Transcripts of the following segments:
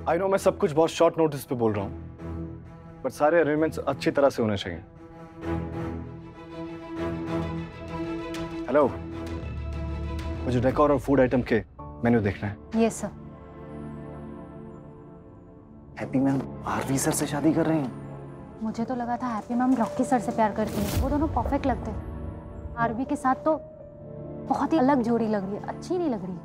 I know मैं सब कुछ बहुत शॉर्ट नोटिस पे बोल रहा हूँ, पर सारे अरेंजमेंट्स अच्छी तरह से होने चाहिए। हेलो, मुझे डेकोर और फूड आइटम के मेन्यू देखना है। Yes sir. Happy ma'am Aarvi sir से शादी कर रहे हैं? मुझे तो लगा था हैप्पी मैम रॉकी सर से प्यार करती हैं। वो दोनों परफेक्ट लगते हैं। आरवी के साथ तो बहुत ही अलग जोड़ी लग रही है, अच्छी नहीं लग रही।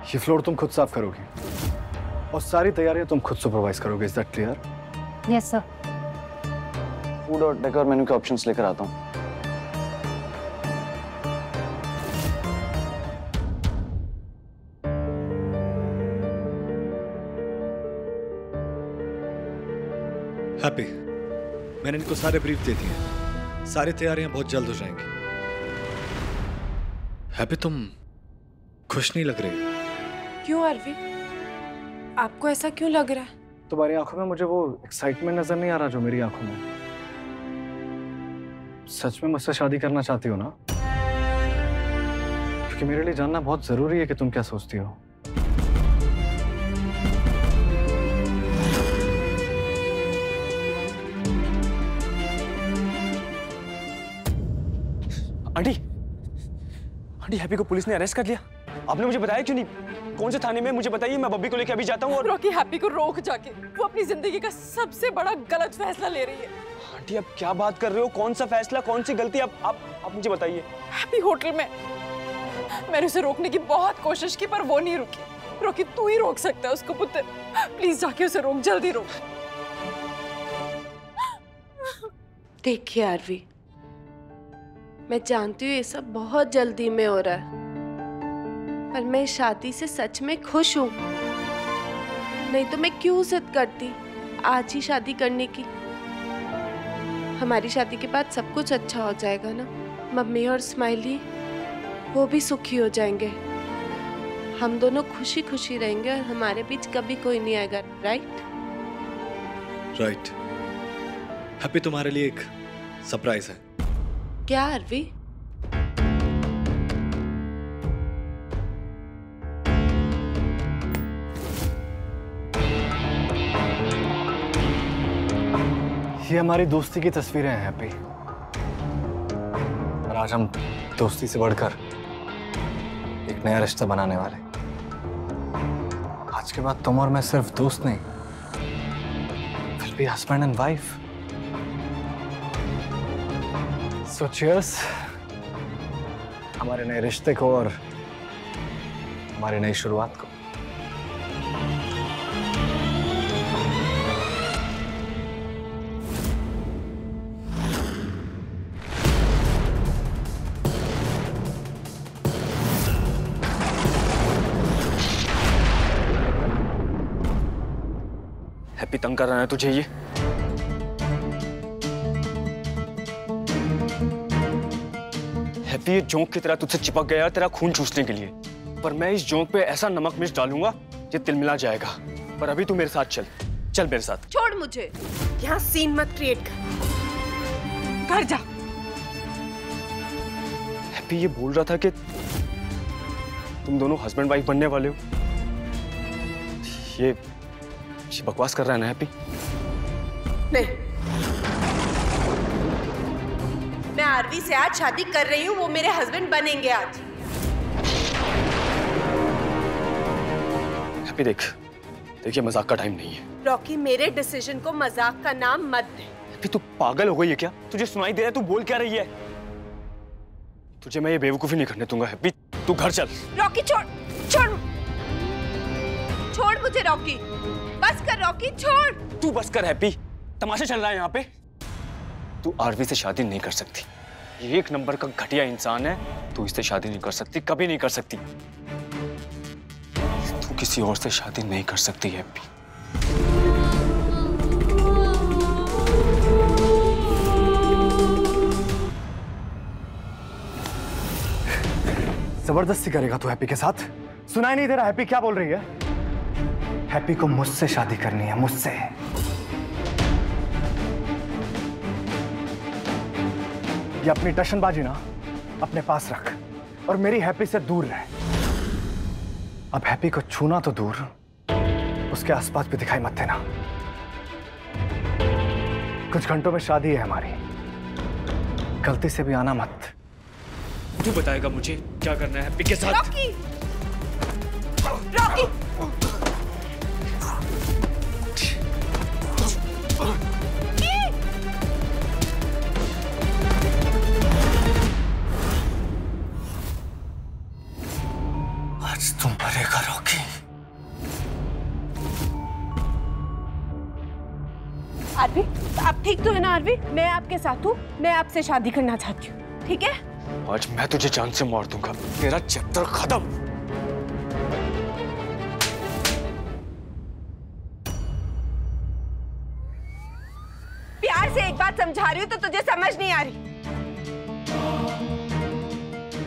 ये फ्लोर तुम खुद साफ करोगी और सारी तैयारियां तुम खुद सुपरवाइज करोगे। Is that clear? Yes sir. Food और डेकोर मेन्यू के ऑप्शंस लेकर आता हूँ। हैप्पी, मैंने इनको सारे ब्रीफ दे दिए। सारी तैयारियां बहुत जल्द हो जाएंगी। हैप्पी, तुम खुश नहीं लग रही। क्यों आरवी? आपको ऐसा क्यों लग रहा है? तुम्हारी आंखों में मुझे वो एक्साइटमेंट नजर नहीं आ रहा जो मेरी आंखों में। सच में मुझसे शादी करना चाहती हो ना? क्योंकि मेरे लिए जानना बहुत जरूरी है कि तुम क्या सोचती हो। आंटी, आंटी हैप्पी को पुलिस ने अरेस्ट कर लिया। आपने मुझे बताया क्यों नहीं? कौन से थाने में? मुझे बताइए, मैं बब्बी को लेकर अभी जाता हूँ। और रॉकी हैप्पी को रोक जाके, वो अपनी जिंदगी का सबसे बड़ा गलत फैसला ले रही है। आंटी आप क्या बात कर रहे हो? कौन सा फैसला, कौन सी गलती? आप मुझे बताइए। हैप्पी होटल में मैंने उसे रोकने की बहुत कोशिश की, पर वो नहीं रुकी। रॉकी तू ही रोक सकता है उसको पुत्र। प्लीज जाके उसे रोक, जल्दी रोक। देखिए आरवी, मैं जानती हूँ ये सब बहुत जल्दी में हो रहा है, पर मैं शादी से सच में खुश हूँ। नहीं तो मैं क्यों जिद करती आज ही शादी करने की। हमारी शादी के बाद सब कुछ अच्छा हो जाएगा ना। मम्मी और स्माइली वो भी सुखी हो जाएंगे। हम दोनों खुशी खुशी रहेंगे और हमारे बीच कभी कोई नहीं आएगा। राइट? राइट। हैप्पी, तुम्हारे लिए एक सरप्राइज है। क्या आरवी? ये हमारी दोस्ती की तस्वीरें हैं हैप्पी। और आज हम दोस्ती से बढ़कर एक नया रिश्ता बनाने वाले। आज के बाद तुम और मैं सिर्फ दोस्त नहीं, will be husband and wife. So cheers हमारे नए रिश्ते को और हमारी नई शुरुआत को। हैप्पी तंग कर रहा है तुझे ये? हैप्पी ये जोंक की तरह तुझसे चिपक गया तेरा खून चूसने के लिए, पर मैं इस जोंक पे ऐसा नमक मिर्च डालूंगा ये तिलमिला जाएगा। पर अभी तू मेरे साथ चल, चल मेरे साथ। छोड़ मुझे। यहाँ सीन मत क्रिएट कर, घर जा। हैप्पी ये बोल रहा था कि तुम दोनों हस्बैंड वाइफ बनने वाले हो। ये बकवास कर रहा है ना हैप्पी? नहीं, मैं आरवी से आज शादी कर रही हूँ। वो मेरे हस्बैंड बनेंगे आज। हैप्पी देखिए मजाक का टाइम नहीं है। रॉकी, मेरे डिसीजन को मजाक का नाम मत दे। हैप्पी तू पागल हो गई है क्या? तुझे सुनाई दे रहा है? तू बोल क्या रही है? तुझे मैं ये बेवकूफी नहीं करने दूंगा हैप्पी। तू घर चल। रॉकी छोड़, छोड़, छोड़ मुझे रॉकी। बस कर रॉकी, छोड़। तू बस कर हैप्पी, तमाशा चल रहा है यहाँ पे। तू आरवी से शादी नहीं कर सकती। ये एक नंबर का घटिया इंसान है। तू इससे शादी नहीं कर सकती, कभी नहीं कर सकती। तू किसी और से शादी नहीं कर सकती हैप्पी। जबरदस्ती करेगा तू हैप्पी के साथ? सुनाई नहीं दे रहा हैप्पी क्या बोल रही है? हैप्पी को मुझसे शादी करनी है, मुझसे। ये अपनी टशनबाजी ना अपने पास रख और मेरी हैप्पी से दूर रह। अब हैप्पी को छूना तो दूर, उसके आसपास भी दिखाई मत देना। कुछ घंटों में शादी है हमारी, गलती से भी आना मत। तू बताएगा मुझे क्या करना है हैप्पी के साथ? रॉकी! रॉकी! आज तुम मरेगा रॉकी। आरवी, आप ठीक तो है ना आरवी? मैं आपके साथ हूँ, मैं आपसे शादी करना चाहती हूँ, ठीक है? आज मैं तुझे जान से मार दूंगा, तेरा चैप्टर खत्म। प्यार से एक बात समझा रही हूँ तो तुझे समझ नहीं आ रही।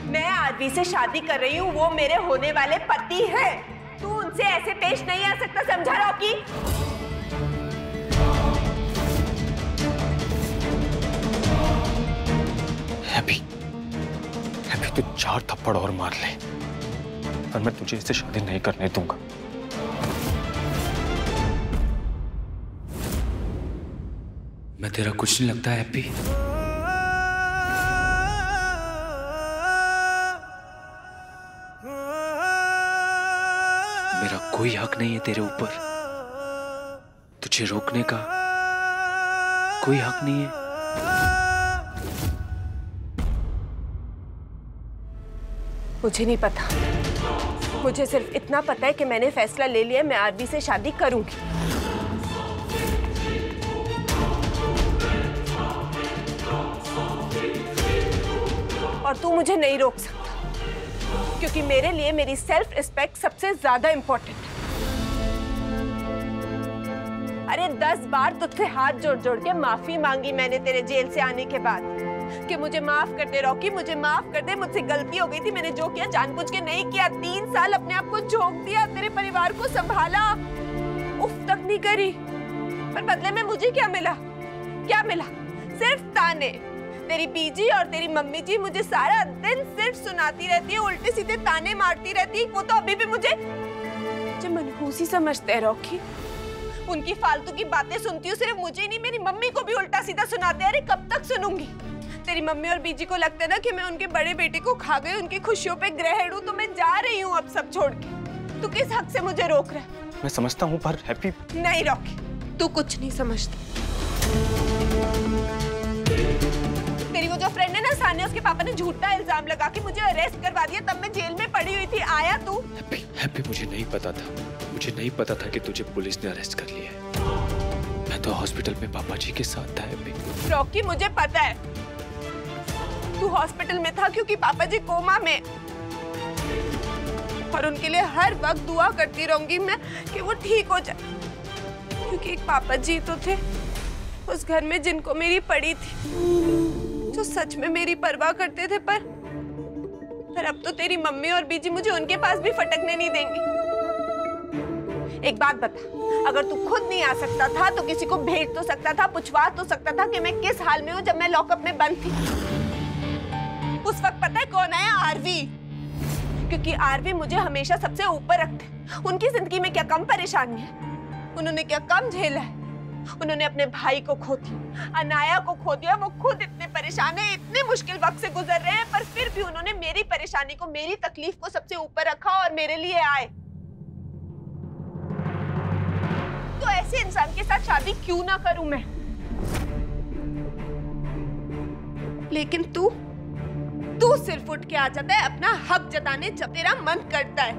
मैं आरवी से शादी कर रही हूँ, वो मेरे होने वाले पति हैं। तू उनसे ऐसे पेश नहीं आ सकता, समझा रॉकी? हैप्पी, हैप्पी तू 4 थप्पड़ और मार ले, पर मैं तुझे इससे शादी नहीं करने दूंगा। मैं तेरा कुछ नहीं लगता हैप्पी? मेरा कोई हक नहीं है तेरे ऊपर, तुझे रोकने का कोई हक नहीं है। मुझे नहीं पता, मुझे सिर्फ इतना पता है कि मैंने फैसला ले लिया, मैं आरवी से शादी करूंगी। और तू मुझे नहीं रोक सकता, क्योंकि मेरे लिए मेरी सेल्फ रिस्पेक्ट सबसे ज्यादा इंपॉर्टेंट है। अरे 10 बार तुझसे हाथ जोड़ जोड़ के माफी मांगी मैंने तेरे जेल से आने के बाद कि मुझे माफ कर दे रॉकी, मुझे माफ कर दे, मुझसे गलती हो गई थी, मैंने जो किया जानबूझ के नहीं किया। 3 साल अपने आप को झोंक दिया, तेरे परिवार को संभाला, उफ तक नहीं करी, पर बदले में मुझे क्या मिला? क्या मिला? सिर्फ ताने। तेरी बीजी और तेरी मम्मी जी मुझे सारा दिन सिर्फ सुनाती रहती है, उल्टे सीधे ताने मारती रहती है। वो तो अभी भी मुझे मनहूसी समझते हैं रॉकी। उनकी फालतू की बातें सुनती हूँ, सिर्फ मुझे नहीं मेरी मम्मी को भी उल्टा सीधा सुनाते हैं। अरे कब तक सुनूंगी? तेरी मम्मी और बीजी को लगता है ना कि मैं उनके बड़े बेटे को खा गई, उनकी खुशियों पे ग्रहण हूँ, तो मैं जा रही हूँ अब सब छोड़ के। तू किस हक से मुझे रोक रहा है? मैं समझता हूँ पर हैप्पी। नहीं रॉकी, तू कुछ नहीं समझता। तेरी वो जो फ्रेंड है ना सानिया, उसके पापा ने झूठा इल्जाम लगा के मुझे अरेस्ट करवा दिया, तब मैं जेल में पड़ी हुई थी। आया तू? हैप्पी, हैप्पी मुझे नहीं पता था, मुझे नहीं पता था कि तुझे पुलिस ने अरेस्ट कर लिया है। मैं तो हॉस्पिटल में पापा जी के साथ था हैप्पी। रॉकी मुझे पता है तू हॉस्पिटल में था क्योंकि पापा जी कोमा में, और उनके लिए हर वक्त दुआ करती रहूंगी मैं कि वो ठीक हो जाए, क्योंकि एक पापा जी तो थे उस घर में जिनको मेरी पड़ी थी, जो सच में मेरी परवाह करते थे। पर अब तो तेरी मम्मी और बीजी मुझे उनके पास भी फटकने नहीं देंगी। एक बात बता, अगर तू खुद नहीं आ सकता था तो किसी को भेज तो सकता था, पूछवा तो सकता था कि मैं किस हाल में हूँ जब मैं लॉकअप में बंद थी। उस वक्त पता है कौन आया? आरवी। क्योंकि आरवी मुझे हमेशा सबसे ऊपर रखते। उनकी जिंदगी में क्या कम परेशानी है? उन्होंने क्या कम झेला है? उन्होंने अपने भाई को खो दिया, अनाया को खो दिया। वो खुद इतने परेशान है, इतने मुश्किल वक्त से गुजर रहे हैं, पर फिर भी उन्होंने मेरी परेशानी को, मेरी तकलीफ को सबसे ऊपर रखा और मेरे लिए आए। तो ऐसे इंसान के साथ शादी क्यों ना करूं मैं? लेकिन तू सिर्फ उठ के आ जाता है अपना हक जताने जब तेरा मन करता है।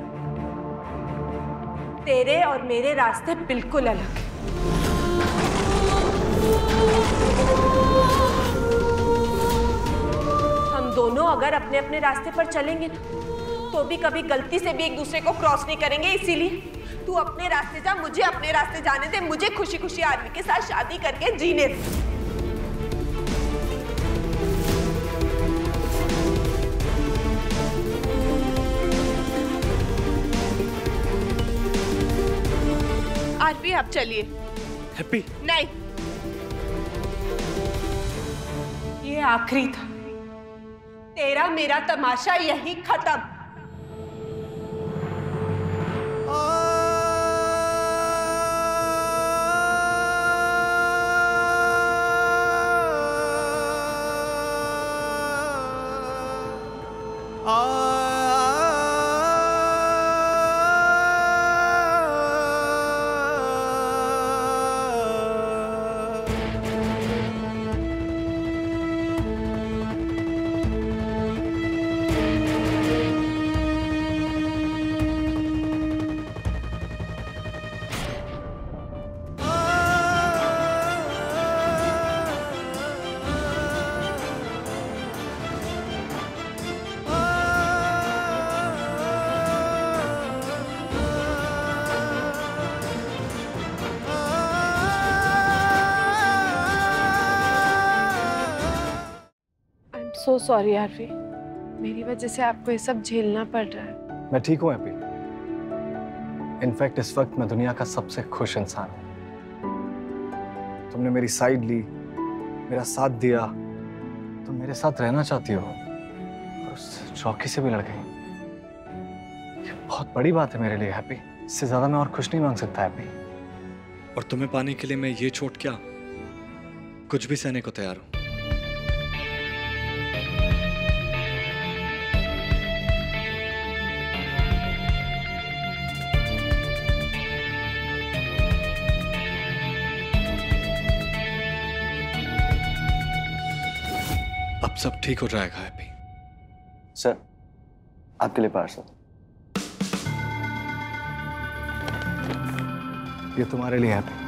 तेरे और मेरे रास्ते बिल्कुल अलग हैं। हम दोनों अगर अपने अपने रास्ते पर चलेंगे ना, तो भी कभी गलती से भी एक दूसरे को क्रॉस नहीं करेंगे। इसीलिए तू अपने रास्ते जा, मुझे अपने रास्ते जाने दे, मुझे खुशी खुशी आरवी के साथ शादी करके जीने दे। आरवी आप चलिए। हैप्पी नहीं, ये आखिरी था। तेरा मेरा तमाशा यही खत्म। सो सॉरी आरवी, मेरी वजह से आपको ये सब झेलना पड़ रहा है। मैं ठीक हूँ हैप्पी। इनफैक्ट इस वक्त मैं दुनिया का सबसे खुश इंसान हूँ। तुमने मेरी साइड ली, मेरा साथ दिया, तुम मेरे साथ रहना चाहती हो और उस रॉकी से भी लड़ गई। ये बहुत बड़ी बात है मेरे लिए हैप्पी। इससे ज्यादा मैं और खुश नहीं मांग सकता हैप्पी। और तुम्हें पाने के लिए मैं ये चोट क्या, कुछ भी सहने को तैयार हूं। अब सब ठीक हो जाएगा हैप्पी। सर, आपके लिए पार्सल। ये तुम्हारे लिए हैप्पी।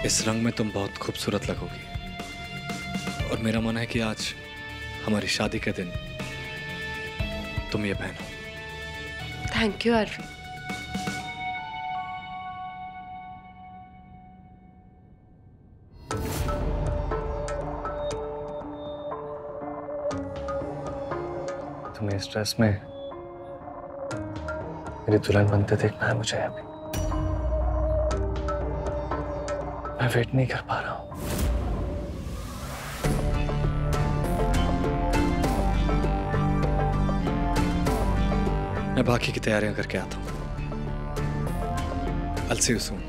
इस रंग में तुम बहुत खूबसूरत लगोगी और मेरा मन है कि आज हमारी शादी के दिन तुम ये पहनो। Thank you Aarvi. तुम्हें इस ड्रेस में मेरी दुल्हन बनते देखना है मुझे अभी। मैं वेट नहीं कर पा रहा हूं। मैं बाकी की तैयारियां करके आता हूं। I'll see you soon।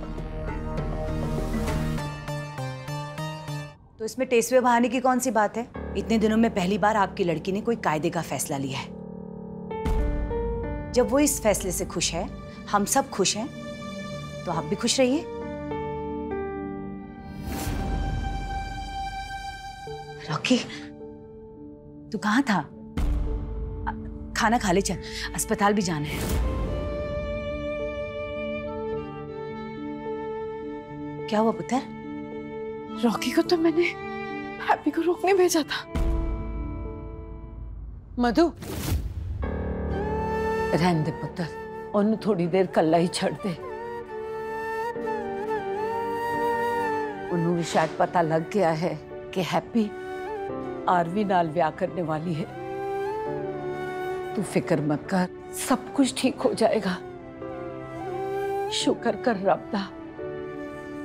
तो इसमें टेसवे बहाने की कौन सी बात है? इतने दिनों में पहली बार आपकी लड़की ने कोई कायदे का फैसला लिया है। जब वो इस फैसले से खुश है, हम सब खुश हैं, तो आप भी खुश रहिए। रॉकी, तू कहाँ था? खाना खा ले, चल, अस्पताल भी जाना है। क्या हुआ पुत्र? रॉकी को तो मैंने हैप्पी को रोकने भेजा था। मधु, रहने दे पुत्र, ओनू थोड़ी देर कल्ला ही छड़ दे। ओनू भी शायद पता लग गया है कि हैप्पी आरवी नाल ब्याह करने वाली है। तू फिक्र मत कर, सब कुछ ठीक हो जाएगा। शुक्र कर रब दा,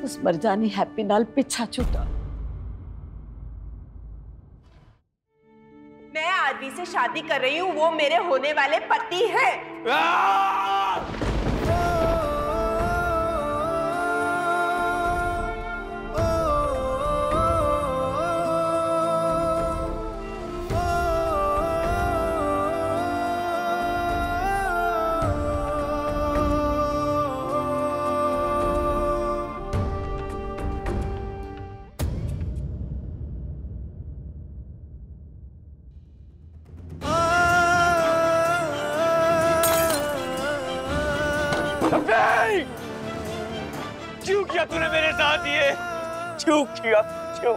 उस मरजानी हैप्पी नाल पिछा छुटा। मैं आरवी से शादी कर रही हूँ, वो मेरे होने वाले पति हैं। क्यों किया तूने मेरे साथ ये? क्यों किया? क्यों?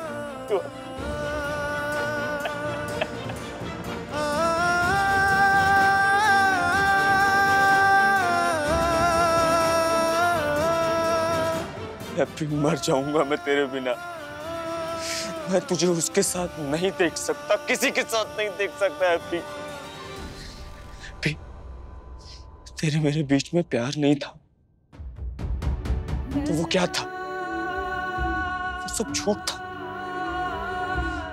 हैप्पी, मर जाऊंगा मैं तेरे बिना। मैं तुझे उसके साथ नहीं देख सकता, किसी के साथ नहीं देख सकता हैप्पी। तेरे मेरे बीच में प्यार नहीं था तो वो क्या था? वो सब झूठ था,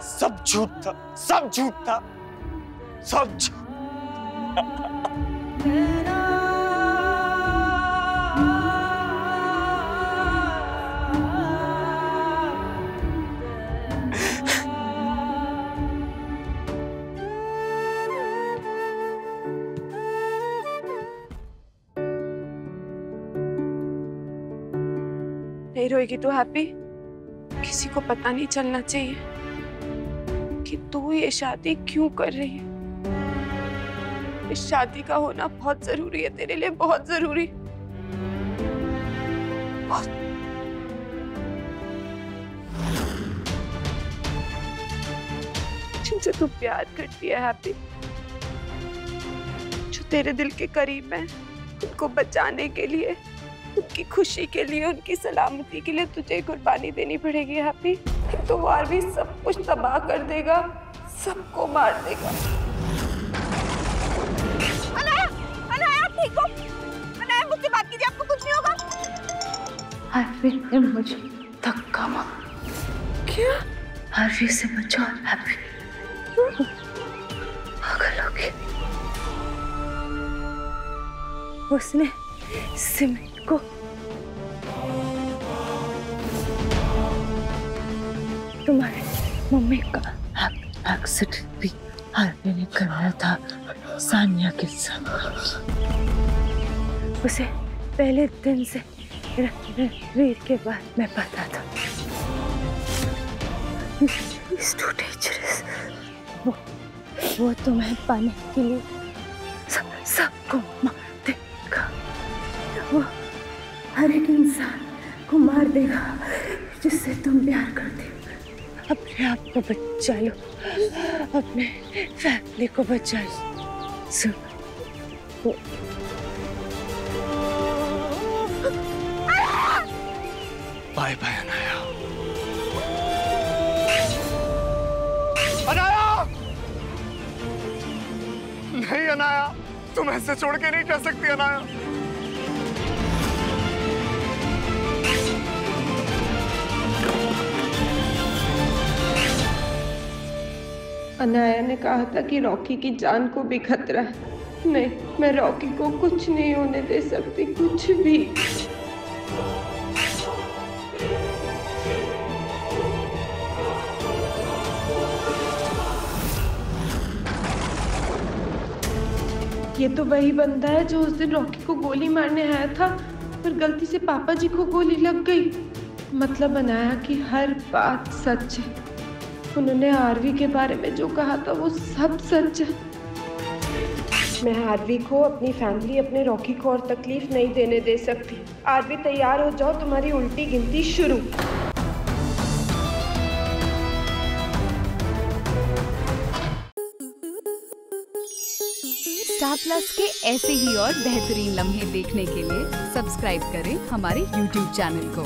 सब झूठ था, सब झूठ था, सब झूठ। नहीं रोएगी तो हैप्पी? किसी को पता नहीं चलना चाहिए कि तू ये शादी क्यों कर रही है। इस शादी का होना बहुत जरूरी है तेरे लिए, बहुत जरूरी। बहुत। जिनसे तू प्यार करती है हैप्पी, जो तेरे दिल के करीब है, उनको बचाने के लिए, उनकी खुशी के लिए, उनकी सलामती के लिए तुझे कुर्बानी देनी पड़ेगी हैप्पी। तो वो आरवी सब कुछ तबाह कर देगा, सबको मार देगा। अनाया, अनाया ठीक हो? अनाया मुझसे बात कीजिए, आपको कुछ नहीं होगा? आरवी ने मुझे धक्का मारा। क्या? आरवी से बचाओ हैप्पी। पागल हो गई। उसने सिमरन को तुम्हारे मम्मी का एक्सीडेंट भी आरवी ने करना था सानिया के साथ। उसे पहले दिन से रणवीर के बारे में पता था। It's too dangerous। वो तुम्हें पाने के लिए सबको मार देगा। वो हर एक इंसान को मार देगा जिससे तुम प्यार करते हो। अपने आप को बचा लो, अपने फैमिली को बचा लो। Bye bye Anaya. अनाया! नहीं अनाया, तुम ऐसे छोड़ के नहीं जा सकती अनाया। अनाया ने कहा था कि रॉकी की जान को भी खतरा है। नहीं, मैं रॉकी को कुछ नहीं होने दे सकती, कुछ भी। ये तो वही बंदा है जो उस दिन रॉकी को गोली मारने आया था, पर गलती से पापा जी को गोली लग गई। मतलब अनाया की हर बात सच है। उन्होंने आरवी के बारे में जो कहा था वो सब सच है। मैं आरवी को, अपनी फैमिली, अपने रॉकी को और तकलीफ नहीं देने दे सकती। आरवी तैयार हो जाओ, तुम्हारी उल्टी गिनती शुरू। स्टार प्लस के ऐसे ही और बेहतरीन लम्हे देखने के लिए सब्सक्राइब करें हमारे YouTube चैनल को।